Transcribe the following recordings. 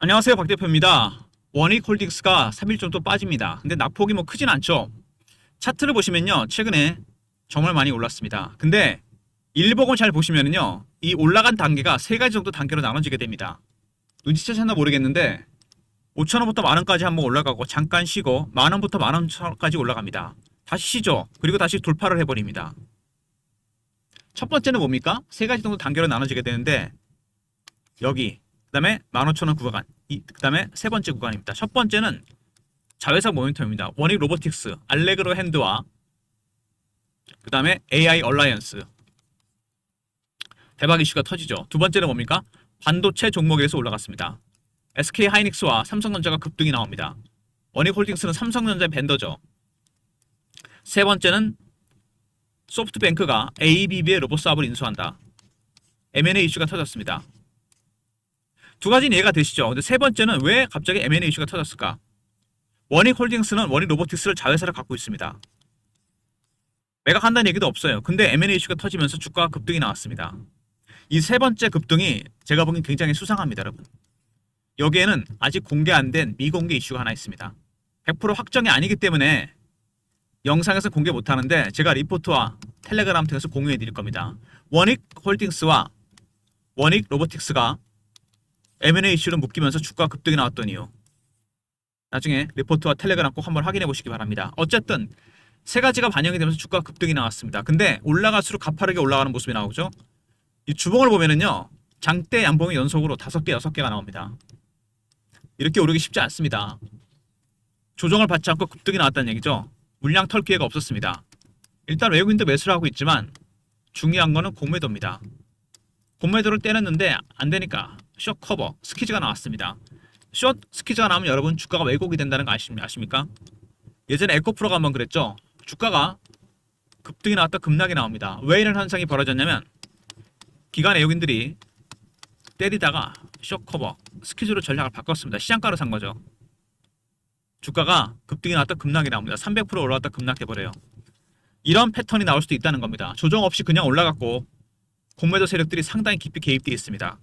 안녕하세요, 박 대표입니다. 원익홀딩스가 3일 정도 빠집니다. 근데 낙폭이 뭐 크진 않죠. 차트를 보시면요, 최근에 정말 많이 올랐습니다. 근데 일봉을 잘 보시면은요, 이 올라간 단계가 세 가지 정도 단계로 나눠지게 됩니다. 눈치채셨나 모르겠는데 5천원부터 만원까지 한번 올라가고 잠깐 쉬고 만원부터 만원까지 올라갑니다. 다시 쉬죠. 그리고 다시 돌파를 해버립니다. 첫 번째는 뭡니까? 세 가지 정도 단계로 나눠지게 되는데 여기, 그 다음에 15,000원 구간, 그 다음에 세 번째 구간입니다. 첫 번째는 자회사 모멘텀입니다. 원익 로보틱스, 알레그로 핸드와 그 다음에 AI 얼라이언스 대박 이슈가 터지죠. 두 번째는 뭡니까? 반도체 종목에서 올라갔습니다. SK 하이닉스와 삼성전자가 급등이 나옵니다. 원익홀딩스는 삼성전자의 벤더죠. 세 번째는 소프트뱅크가 ABB의 로봇 사업을 인수한다. M&A 이슈가 터졌습니다. 두 가지는 이해가 되시죠? 근데 세 번째는 왜 갑자기 M&A 이슈가 터졌을까? 원익홀딩스는 원익 로보틱스를 자회사로 갖고 있습니다. 매각한다는 얘기도 없어요. 근데 M&A 이슈가 터지면서 주가가 급등이 나왔습니다. 이 세 번째 급등이 제가 보기엔 굉장히 수상합니다, 여러분. 여기에는 아직 공개 안 된 미공개 이슈가 하나 있습니다. 100% 확정이 아니기 때문에 영상에서 공개 못하는데 제가 리포트와 텔레그램 통해서 공유해 드릴 겁니다. 원익홀딩스와 원익 로보틱스가 M&A 이슈를 묶이면서 주가 급등이 나왔던 이유. 나중에 리포트와 텔레그램 꼭 한번 확인해 보시기 바랍니다. 어쨌든 세 가지가 반영이 되면서 주가 급등이 나왔습니다. 근데 올라갈수록 가파르게 올라가는 모습이 나오죠. 이 주봉을 보면은요. 장대 양봉이 연속으로 5개, 6개가 나옵니다. 이렇게 오르기 쉽지 않습니다. 조정을 받지 않고 급등이 나왔다는 얘기죠. 물량 털 기회가 없었습니다. 일단 외국인도 매수를 하고 있지만 중요한 거는 공매도입니다. 공매도를 때렸는데 안 되니까 숏 커버, 스퀴즈가 나왔습니다. 숏 스퀴즈가 나오면 여러분 주가가 왜곡이 된다는 거 아십니까? 예전에 에코프로가 한번 그랬죠. 주가가 급등이 나왔다 급락이 나옵니다. 왜 이런 현상이 벌어졌냐면 기관 외국인들이 때리다가 숏 커버, 스퀴즈로 전략을 바꿨습니다. 시장가로 산 거죠. 주가가 급등이 나왔다 급락이 나옵니다. 300% 올라왔다 급락해버려요. 이런 패턴이 나올 수도 있다는 겁니다. 조정 없이 그냥 올라갔고 공매도 세력들이 상당히 깊이 개입되어 있습니다.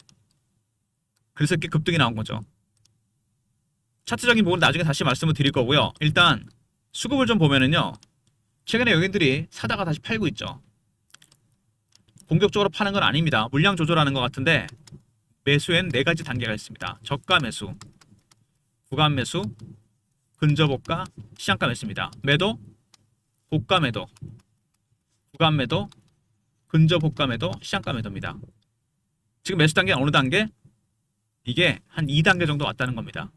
그래서 이렇게 급등이 나온 거죠. 차트적인 부분은 나중에 다시 말씀을 드릴 거고요. 일단 수급을 좀 보면은요. 최근에 외국인들이 사다가 다시 팔고 있죠. 공격적으로 파는 건 아닙니다. 물량 조절하는 것 같은데 매수엔 네 가지 단계가 있습니다. 저가 매수, 구간 매수, 근저고가, 시장가 매수입니다. 매도, 고가 매도, 구간 매도, 근저고가 매도, 시장가 매도입니다. 지금 매수 단계는 어느 단계? 이게 한 2단계 정도 왔다는 겁니다.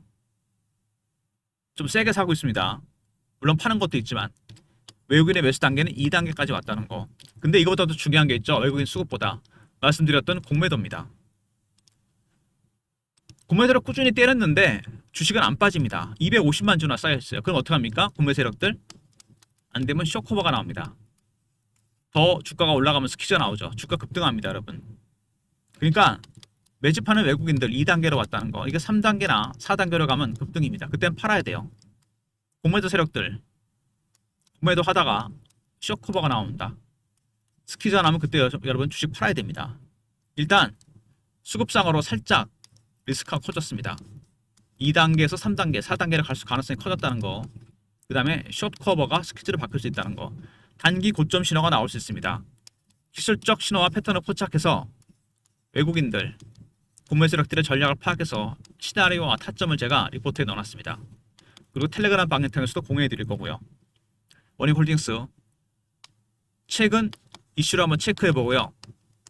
좀 세게 사고 있습니다. 물론 파는 것도 있지만 외국인의 매수 단계는 2단계까지 왔다는 거. 근데 이거보다도 중요한 게 있죠. 외국인 수급보다. 말씀드렸던 공매도입니다. 공매도를 꾸준히 때렸는데 주식은 안 빠집니다. 250만 주나 쌓여있어요. 그럼 어떡합니까? 공매 세력들? 안 되면 쇼커버가 나옵니다. 더 주가가 올라가면 스퀴즈가 나오죠. 주가 급등합니다, 여러분. 그러니까 매집하는 외국인들 2단계로 왔다는 거. 이게 3단계나 4단계로 가면 급등입니다. 그땐 팔아야 돼요. 공매도 세력들 공매도 하다가 쇼커버가 나온다. 스퀴즈가 나면 그때 여러분 주식 팔아야 됩니다. 일단 수급상으로 살짝 리스크가 커졌습니다. 2단계에서 3단계, 4단계를 갈 수 가능성이 커졌다는 거. 그 다음에 숏커버가 스퀴즈를 바뀔 수 있다는 거. 단기 고점 신호가 나올 수 있습니다. 기술적 신호와 패턴을 포착해서 외국인들 공매 세력들의 전략을 파악해서 시나리오와 타점을 제가 리포트에 넣어놨습니다. 그리고 텔레그램 방송 통해서도 공유해 드릴 거고요. 원익홀딩스 최근 이슈를 한번 체크해 보고요.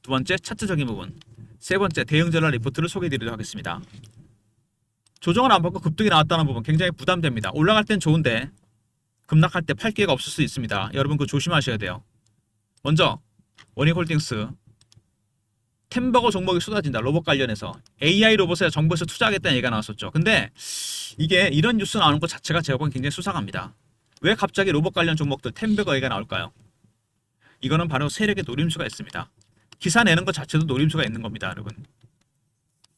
두 번째 차트적인 부분, 세 번째 대응 전략 리포트를 소개해 드리도록 하겠습니다. 조정을 안 받고 급등이 나왔다는 부분 굉장히 부담됩니다. 올라갈 땐 좋은데 급락할 때 팔 기회가 없을 수 있습니다. 여러분 그거 조심하셔야 돼요. 먼저 원익홀딩스 템버거 종목이 쏟아진다. 로봇 관련해서 AI 로봇에 정부에서 투자하겠다는 얘기가 나왔었죠. 근데 이게 이런 뉴스 나오는 것 자체가 제가 보기엔 굉장히 수상합니다. 왜 갑자기 로봇 관련 종목들 템버거 얘기가 나올까요? 이거는 바로 세력의 노림수가 있습니다. 기사 내는 것 자체도 노림수가 있는 겁니다, 여러분.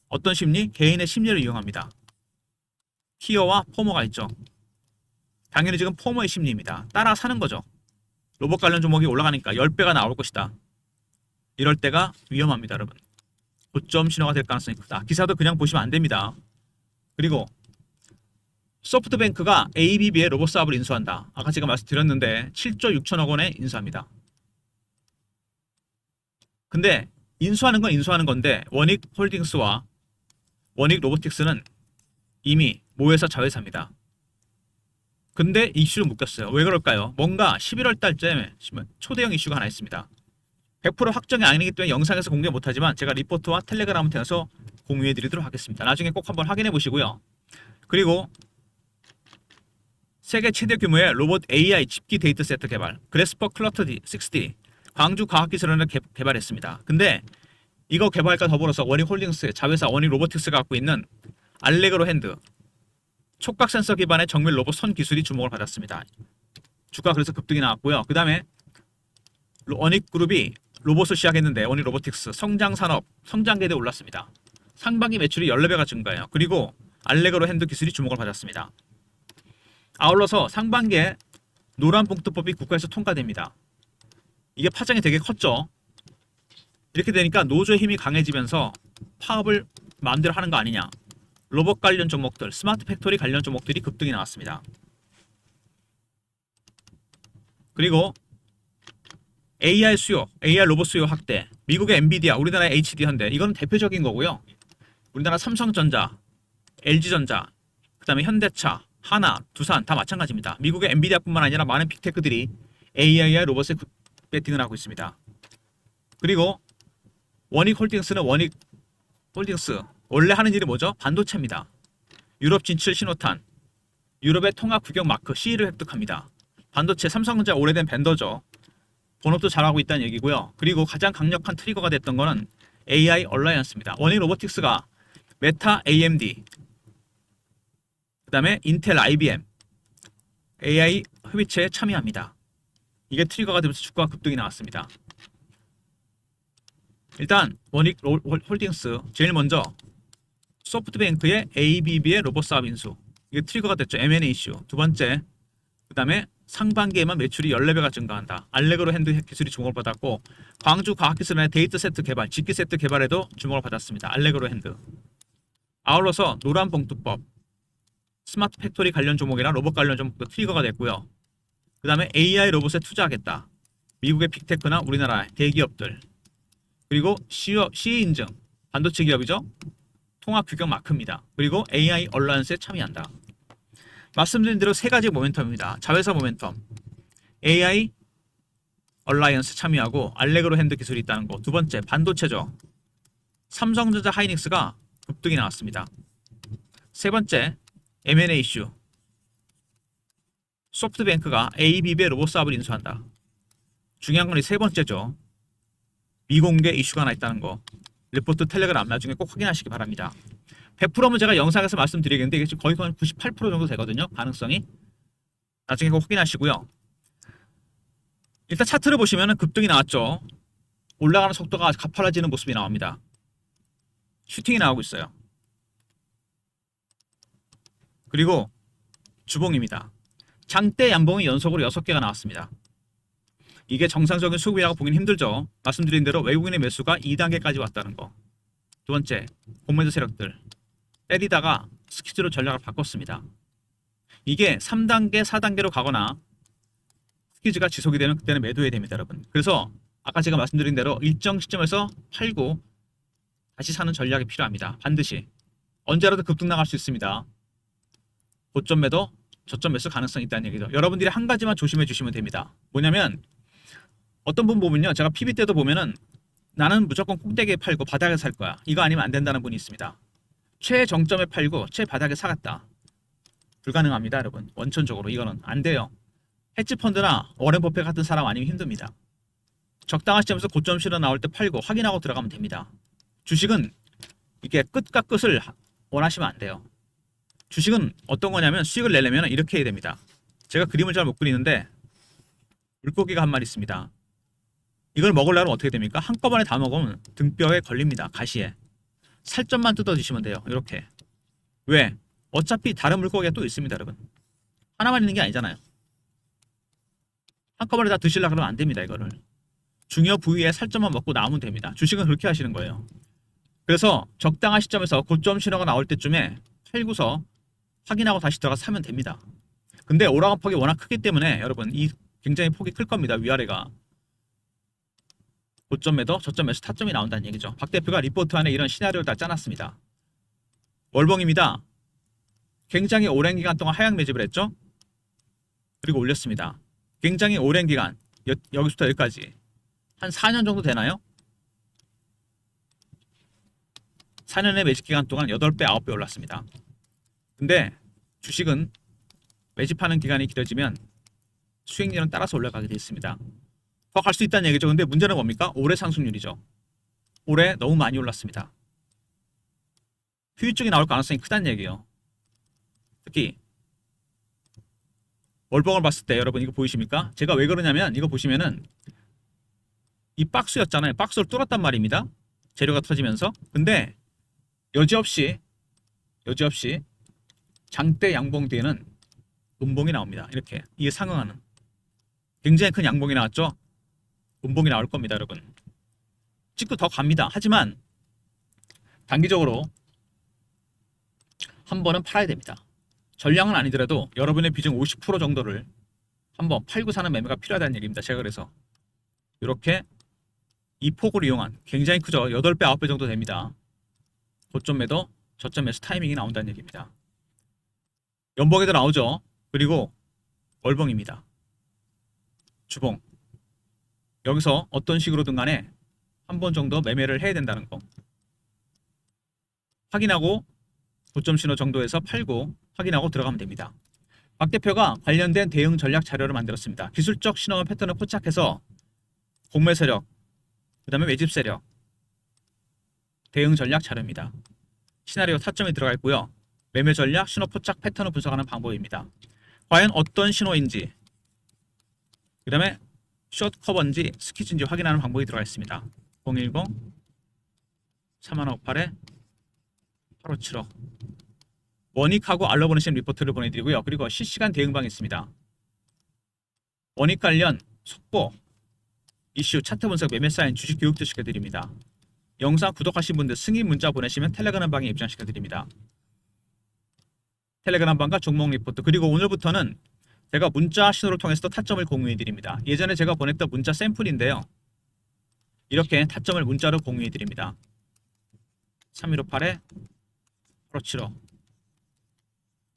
어떤 심리? 개인의 심리를 이용합니다. 티어와 포머가 있죠. 당연히 지금 포머의 심리입니다. 따라 사는 거죠. 로봇 관련 종목이 올라가니까 10배가 나올 것이다. 이럴 때가 위험합니다, 여러분. 고점 신호가 될 가능성이 크다. 기사도 그냥 보시면 안 됩니다. 그리고 소프트뱅크가 ABB의 로봇 사업을 인수한다. 아까 제가 말씀드렸는데 7조 6천억 원에 인수합니다. 근데 인수하는 건 인수하는 건데 원익홀딩스와 원익로보틱스는 이미 모회사 자회사입니다. 근데 이슈를 묶였어요. 왜 그럴까요? 뭔가 11월 달쯤에 초대형 이슈가 하나 있습니다. 100% 확정이 아니기 때문에 영상에서 공개 못하지만 제가 리포트와 텔레그램을 통해서 공유해 드리도록 하겠습니다. 나중에 꼭 한번 확인해 보시고요. 그리고 세계 최대 규모의 로봇 AI 집기 데이터 세트 개발 그래스퍼 클러터 60D 광주 과학기술원을 개발했습니다. 근데 이거 개발과 더불어서 원익홀딩스 자회사 원익로보틱스가 갖고 있는 알레그로 핸드 촉각 센서 기반의 정밀 로봇 선 기술이 주목을 받았습니다. 주가 그래서 급등이 나왔고요. 그 다음에 원익그룹이 로봇을 시작했는데 원익로보틱스 성장산업 성장계대에 올랐습니다. 상반기 매출이 14배가 증가해요. 그리고 알레그로 핸드 기술이 주목을 받았습니다. 아울러서 상반기에 노란봉투법이 국가에서 통과됩니다. 이게 파장이 되게 컸죠. 이렇게 되니까 노조의 힘이 강해지면서 파업을 마음대로 하는 거 아니냐. 로봇 관련 종목들, 스마트 팩토리 관련 종목들이 급등이 나왔습니다. 그리고 AI 수요, AI 로봇 수요 확대, 미국의 엔비디아, 우리나라의 HD 현대, 이건 대표적인 거고요. 우리나라 삼성전자, LG전자, 그 다음에 현대차, 하나, 두산 다 마찬가지입니다. 미국의 엔비디아뿐만 아니라 많은 빅테크들이 AI와 로봇에 배팅을 하고 있습니다. 그리고 원익홀딩스는 원익홀딩스 원래 하는 일이 뭐죠? 반도체입니다. 유럽 진출 신호탄, 유럽의 통합 규격 마크 C를 획득합니다. 반도체 삼성전자 오래된 벤더죠. 본업도 잘하고 있다는 얘기고요. 그리고 가장 강력한 트리거가 됐던 거는 AI 얼라이언스입니다. 원익로보틱스가 메타 AMD, 그 다음에 인텔 IBM, AI 협의체에 참여합니다. 이게 트리거가 되면서 주가가 급등이 나왔습니다. 일단 원익홀딩스 제일 먼저 소프트뱅크의 ABB의 로봇 사업 인수 이게 트리거가 됐죠. M&A 이슈. 두 번째 그 다음에 상반기에만 매출이 14배가 증가한다. 알레그로 핸드 기술이 주목을 받았고 광주 과학기술원의 데이터 세트 개발, 집기 세트 개발에도 주목을 받았습니다. 알레그로 핸드. 아울러서 노란봉투법, 스마트 팩토리 관련 종목이나 로봇 관련 종목도 트리거가 됐고요. 그 다음에 AI 로봇에 투자하겠다. 미국의 빅테크나 우리나라 대기업들. 그리고 CE 인증, 반도체 기업이죠. 통합 규격 마크입니다. 그리고 AI 얼라이언스에 참여한다. 말씀드린 대로 세 가지 모멘텀입니다. 자회사 모멘텀, AI 얼라이언스 참여하고 알레그로 핸드 기술이 있다는 거. 두 번째 반도체죠. 삼성전자 하이닉스가 급등이 나왔습니다. 세 번째 M&A 이슈. 소프트뱅크가 ABB의 로봇 사업을 인수한다. 중요한 건 이 세 번째죠. 미공개 이슈가 하나 있다는 거. 리포트 텔레그램 나중에 꼭 확인하시기 바랍니다. 100%면 제가 영상에서 말씀드리겠는데 이게 지금 거의 98% 정도 되거든요. 가능성이. 나중에 꼭 확인하시고요. 일단 차트를 보시면 급등이 나왔죠. 올라가는 속도가 가팔라지는 모습이 나옵니다. 슈팅이 나오고 있어요. 그리고 주봉입니다. 장대 양봉이 연속으로 6개가 나왔습니다. 이게 정상적인 수급이라고 보기는 힘들죠. 말씀드린 대로 외국인의 매수가 2단계까지 왔다는 거. 두 번째, 공매도 세력들 때리다가 스퀴즈로 전략을 바꿨습니다. 이게 3단계, 4단계로 가거나 스퀴즈가 지속이 되면 그때는 매도해야 됩니다, 여러분. 그래서 아까 제가 말씀드린 대로 일정 시점에서 팔고 다시 사는 전략이 필요합니다. 반드시. 언제라도 급등 나갈 수 있습니다. 고점 매도, 저점 매수 가능성이 있다는 얘기죠. 여러분들이 한 가지만 조심해 주시면 됩니다. 뭐냐면 어떤 분 보면요. 제가 PB 때도 보면은 나는 무조건 꼭대기에 팔고 바닥에 살 거야. 이거 아니면 안 된다는 분이 있습니다. 최정점에 팔고 최바닥에 사갔다. 불가능합니다, 여러분. 원천적으로 이거는 안 돼요. 헤지펀드나 워렌 버핏 같은 사람 아니면 힘듭니다. 적당한 시점에서 고점 실어 나올 때 팔고 확인하고 들어가면 됩니다. 주식은 이게 끝과 끝을 원하시면 안 돼요. 주식은 어떤 거냐면 수익을 내려면 이렇게 해야 됩니다. 제가 그림을 잘 못 그리는데 물고기가 한 마리 있습니다. 이걸 먹으려면 어떻게 됩니까? 한꺼번에 다 먹으면 등뼈에 걸립니다. 가시에. 살점만 뜯어 드시면 돼요. 이렇게. 왜? 어차피 다른 물고기가 또 있습니다, 여러분. 하나만 있는 게 아니잖아요. 한꺼번에 다 드시려고 그러면 안 됩니다, 이거를. 중요 부위에 살점만 먹고 나오면 됩니다. 주식은 그렇게 하시는 거예요. 그래서 적당한 시점에서 고점 신호가 나올 때쯤에 팔고서 확인하고 다시 들어가서 사면 됩니다. 근데 오락원 폭이 워낙 크기 때문에 여러분 이 굉장히 폭이 클 겁니다. 위아래가. 고점 매도, 저점 매수, 타점이 나온다는 얘기죠. 박 대표가 리포트 안에 이런 시나리오를 다 짜놨습니다. 월봉입니다. 굉장히 오랜 기간 동안 하향 매집을 했죠. 그리고 올렸습니다. 굉장히 오랜 기간, 여기서부터 여기까지 한 4년 정도 되나요? 4년의 매집 기간 동안 8배, 9배 올랐습니다. 근데 주식은 매집하는 기간이 길어지면 수익률은 따라서 올라가게 되어 있습니다. 더 갈 수 있다는 얘기죠. 근데 문제는 뭡니까? 올해 상승률이죠. 올해 너무 많이 올랐습니다. 후유증이 나올 가능성이 크다는 얘기예요. 특히 월봉을 봤을 때 여러분 이거 보이십니까? 제가 왜 그러냐면 이거 보시면은 이 박스였잖아요. 박스를 뚫었단 말입니다. 재료가 터지면서. 근데 여지없이 장대 양봉 뒤에는 음봉이 나옵니다. 이렇게 이게 상응하는 굉장히 큰 양봉이 나왔죠. 음봉이 나올 겁니다, 여러분. 찍고 더 갑니다. 하지만 단기적으로 한 번은 팔아야 됩니다. 전량은 아니더라도 여러분의 비중 50% 정도를 한번 팔고 사는 매매가 필요하다는 얘기입니다. 제가 그래서 이렇게 이 폭을 이용한 굉장히 크죠. 8배, 9배 정도 됩니다. 고점 매도, 저점 매수 타이밍이 나온다는 얘기입니다. 연봉에도 나오죠. 그리고 월봉입니다. 주봉. 여기서 어떤 식으로든 간에 한 번 정도 매매를 해야 된다는 거. 확인하고 고점 신호 정도에서 팔고 확인하고 들어가면 됩니다. 박 대표가 관련된 대응 전략 자료를 만들었습니다. 기술적 신호 패턴을 포착해서 공매 세력, 그 다음에 매집 세력, 대응 전략 자료입니다. 시나리오 타점이 들어가 있고요. 매매 전략, 신호 포착 패턴을 분석하는 방법입니다. 과연 어떤 신호인지, 그 다음에 숏 커버인지 스퀴즈인지 확인하는 방법이 들어가 있습니다. 010-3158-8575 원익하고 알러보내신 리포트를 보내드리고요. 그리고 실시간 대응방이 있습니다. 원익 관련 속보, 이슈, 차트 분석, 매매 사인, 주식 교육도 시켜드립니다. 영상 구독하신 분들 승인 문자 보내시면 텔레그램 방에 입장시켜드립니다. 텔레그램 방과 종목 리포트, 그리고 오늘부터는 제가 문자 신호를 통해서도 타점을 공유해드립니다. 예전에 제가 보냈던 문자 샘플인데요. 이렇게 타점을 문자로 공유해드립니다. 3158-8575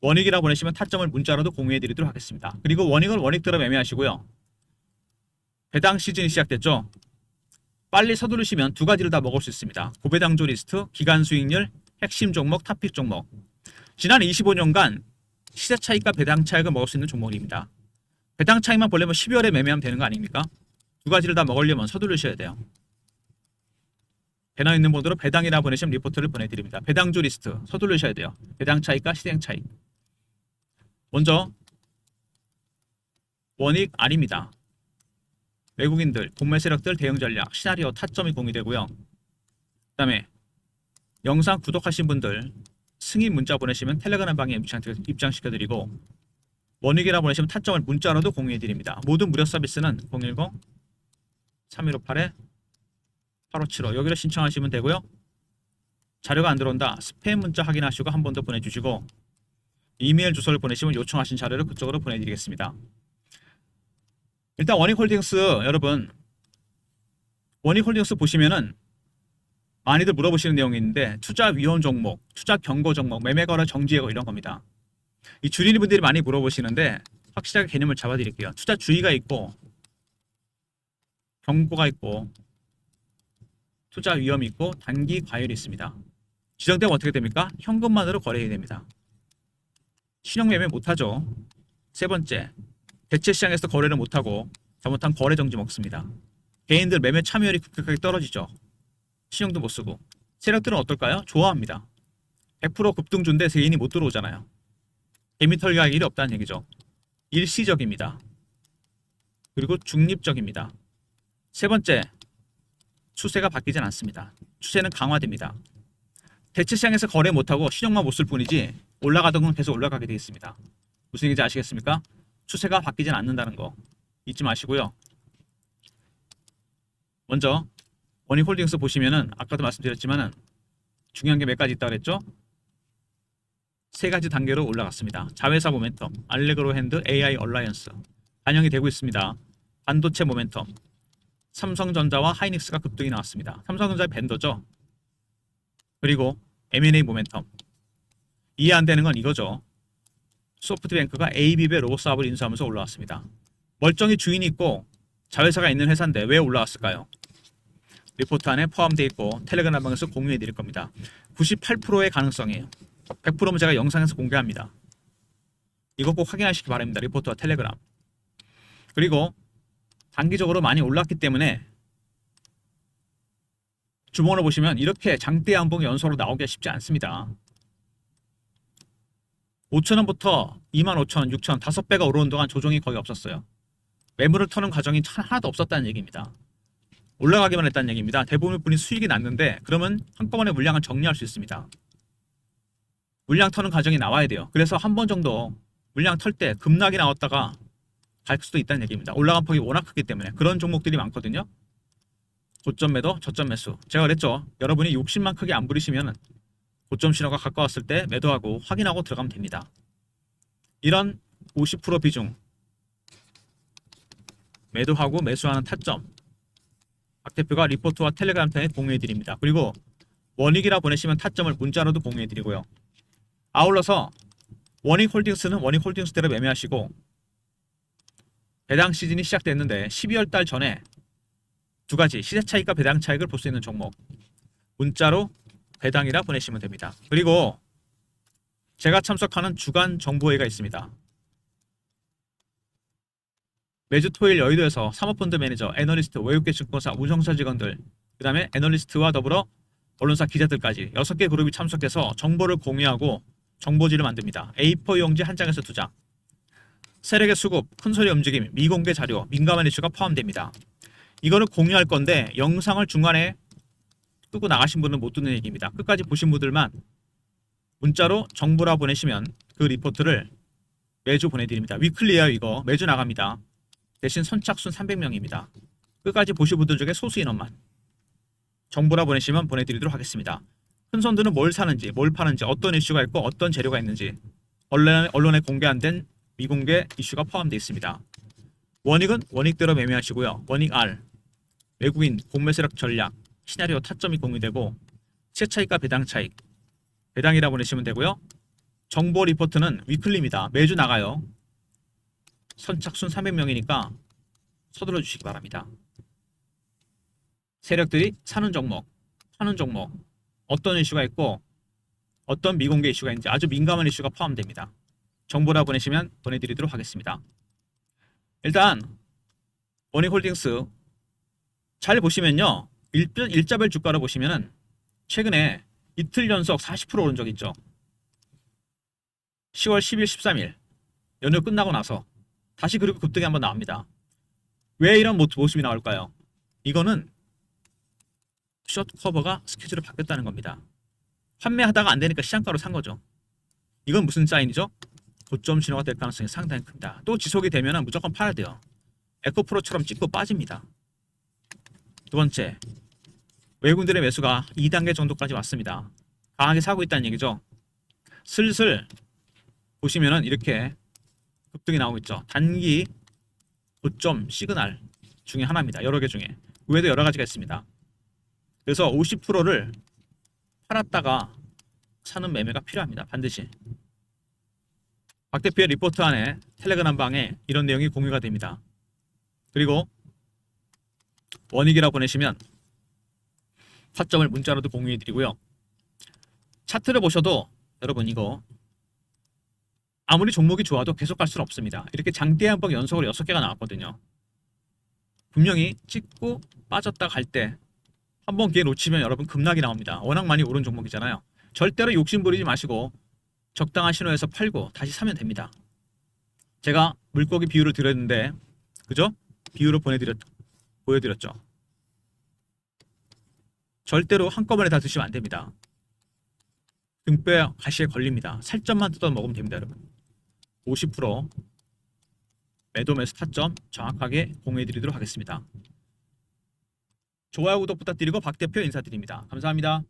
원익이라고 보내시면 타점을 문자로도 공유해드리도록 하겠습니다. 그리고 원익은 원익대로 매매하시고요. 배당 시즌이 시작됐죠. 빨리 서두르시면 두 가지를 다 먹을 수 있습니다. 고배당조 리스트, 기간 수익률, 핵심 종목, 탑픽 종목. 지난 25년간 시세 차익과 배당 차익을 먹을 수 있는 종목입니다. 배당 차익만 보려면 12월에 매매하면 되는 거 아닙니까? 두 가지를 다 먹으려면 서두르셔야 돼요. 배너 있는 모드로 배당이라 보내시면 리포트를 보내드립니다. 배당조 리스트 서두르셔야 돼요. 배당 차익과 시행 차익. 먼저 원익 R입니다. 외국인들, 공매 세력들 대응 전략, 시나리오 타점이 공유되고요. 그 다음에 영상 구독하신 분들 승인 문자 보내시면 텔레그램 방에 입장시켜드리고 원익이라 보내시면 타점을 문자로도 공유해드립니다. 모든 무료 서비스는 010-3158-8575 여기로 신청하시면 되고요. 자료가 안 들어온다. 스팸 문자 확인하시고 한 번 더 보내주시고 이메일 주소를 보내시면 요청하신 자료를 그쪽으로 보내드리겠습니다. 일단 원익홀딩스 여러분 원익홀딩스 보시면은 많이들 물어보시는 내용이 있는데 투자 위험 종목, 투자 경고 종목, 매매 거래 정지 예고 이런 겁니다. 이 주린이 분들이 많이 물어보시는데 확실하게 개념을 잡아드릴게요. 투자 주의가 있고 경고가 있고 투자 위험이 있고 단기 과열이 있습니다. 지정되면 어떻게 됩니까? 현금만으로 거래해야 됩니다. 신용 매매 못하죠. 세 번째, 대체 시장에서 거래를 못하고 잘못한 거래 정지 먹습니다. 개인들 매매 참여율이 급격하게 떨어지죠. 신용도 못 쓰고. 세력들은 어떨까요? 좋아합니다. 100% 급등주인데 개인이 못 들어오잖아요. 개미 털기할 일이 없다는 얘기죠. 일시적입니다. 그리고 중립적입니다. 세 번째, 추세가 바뀌진 않습니다. 추세는 강화됩니다. 대체 시장에서 거래 못하고 신용만 못 쓸 뿐이지 올라가던 건 계속 올라가게 되어 있습니다. 무슨 얘기인지 아시겠습니까? 추세가 바뀌진 않는다는 거 잊지 마시고요. 먼저 원익홀딩스 보시면은 아까도 말씀드렸지만은 중요한 게 몇 가지 있다고 그랬죠? 세 가지 단계로 올라갔습니다. 자회사 모멘텀, 알레그로 핸드, AI 얼라이언스 반영이 되고 있습니다. 반도체 모멘텀, 삼성전자와 하이닉스가 급등이 나왔습니다. 삼성전자의 벤더죠. 그리고 M&A 모멘텀. 이해 안 되는 건 이거죠. 소프트뱅크가 ABB의 로봇 사업을 인수하면서 올라왔습니다. 멀쩡히 주인이 있고 자회사가 있는 회사인데 왜 올라왔을까요? 리포트 안에 포함되어 있고 텔레그램 방에서 공유해 드릴 겁니다. 98%의 가능성이에요. 100%면 제가 영상에서 공개합니다. 이거 꼭 확인하시기 바랍니다. 리포트와 텔레그램. 그리고 단기적으로 많이 올랐기 때문에 주봉을 보시면 이렇게 장대 양봉 연속으로 나오기가 쉽지 않습니다. 5,000원부터 25,000원, 6,000원 5배가 오르는 동안 조정이 거의 없었어요. 매물을 터는 과정이 하나도 없었다는 얘기입니다. 올라가기만 했다는 얘기입니다. 대부분의 분이 수익이 났는데 그러면 한꺼번에 물량을 정리할 수 있습니다. 물량 터는 과정이 나와야 돼요. 그래서 한 번 정도 물량 털 때 급락이 나왔다가 갈 수도 있다는 얘기입니다. 올라간 폭이 워낙 크기 때문에 그런 종목들이 많거든요. 고점 매도, 저점 매수. 제가 그랬죠. 여러분이 욕심만 크게 안 부리시면 고점 신호가 가까웠을 때 매도하고 확인하고 들어가면 됩니다. 이런 50% 비중 매도하고 매수하는 타점 박 대표가 리포트와 텔레그램 통해 공유해 드립니다. 그리고 원익이라 보내시면 타점을 문자로도 공유해 드리고요. 아울러서 원익홀딩스는 원익홀딩스대로 매매하시고 배당 시즌이 시작됐는데 12월 달 전에 두 가지 시세 차익과 배당 차익을 볼 수 있는 종목 문자로 배당이라 보내시면 됩니다. 그리고 제가 참석하는 주간 정보회가 있습니다. 매주 토요일 여의도에서 사모펀드 매니저, 애널리스트, 외국계 증권사, 운송사 직원들, 그 다음에 애널리스트와 더불어 언론사 기자들까지 6개 그룹이 참석해서 정보를 공유하고 정보지를 만듭니다. A4 용지 한 장에서 2장. 세력의 수급, 큰소리 움직임, 미공개 자료, 민감한 이슈가 포함됩니다. 이거를 공유할 건데 영상을 중간에 끄고 나가신 분은 못 듣는 얘기입니다. 끝까지 보신 분들만 문자로 정보라 보내시면 그 리포트를 매주 보내드립니다. 위클리예요. 이거 매주 나갑니다. 대신 선착순 300명입니다. 끝까지 보신 분들 중에 소수 인원만 정보라 보내시면 보내드리도록 하겠습니다. 큰 손들은 뭘 사는지, 뭘 파는지, 어떤 이슈가 있고 어떤 재료가 있는지 언론에 공개 안 된 미공개 이슈가 포함되어 있습니다. 원익은 원익대로 매매하시고요. 원익 R, 외국인, 공매세력 전략, 시나리오 타점이 공유되고 시세 차익과 배당 차익, 배당이라 보내시면 되고요. 정보 리포트는 위클리입니다. 매주 나가요. 선착순 300명이니까 서둘러 주시기 바랍니다. 세력들이 사는 종목, 파는 종목, 어떤 이슈가 있고 어떤 미공개 이슈가 있는지 아주 민감한 이슈가 포함됩니다. 정보라 보내시면 보내드리도록 하겠습니다. 일단 원익홀딩스 잘 보시면요. 일자별 주가로 보시면은 최근에 이틀 연속 40% 오른 적 있죠. 10월 10일, 13일 연휴 끝나고 나서 다시 그리고 급등이 한번 나옵니다. 왜 이런 모습이 나올까요? 이거는 숏 커버가 스케줄을 바뀌었다는 겁니다. 판매하다가 안 되니까 시장가로 산 거죠. 이건 무슨 사인이죠? 고점 신호가 될 가능성이 상당히 큽니다. 또 지속이 되면 무조건 팔아야 돼요. 에코프로처럼 찍고 빠집니다. 두 번째, 외국인들의 매수가 2단계 정도까지 왔습니다. 강하게 사고 있다는 얘기죠. 슬슬 보시면은 이렇게 급등이 나오고 있죠. 단기 고점 시그널 중에 하나입니다. 여러 개 중에. 그 외에도 여러 가지가 있습니다. 그래서 50%를 팔았다가 사는 매매가 필요합니다. 반드시. 박 대표의 리포트 안에 텔레그램 방에 이런 내용이 공유가 됩니다. 그리고 원익이라 보내시면 타점을 문자로도 공유해 드리고요. 차트를 보셔도 여러분 이거 아무리 종목이 좋아도 계속 갈 수는 없습니다. 이렇게 장대 한번 연속으로 6개가 나왔거든요. 분명히 찍고 빠졌다 갈 때 한번 기회 놓치면 여러분 급락이 나옵니다. 워낙 많이 오른 종목이잖아요. 절대로 욕심 부리지 마시고 적당한 신호에서 팔고 다시 사면 됩니다. 제가 물고기 비유를 드렸는데 그죠? 비유를 보여드렸죠. 절대로 한꺼번에 다 드시면 안 됩니다. 등뼈 가시에 걸립니다. 살점만 뜯어 먹으면 됩니다, 여러분. 50% 매도 매수 타점 정확하게 공유해드리도록 하겠습니다. 좋아요 구독 부탁드리고 박 대표 인사드립니다. 감사합니다.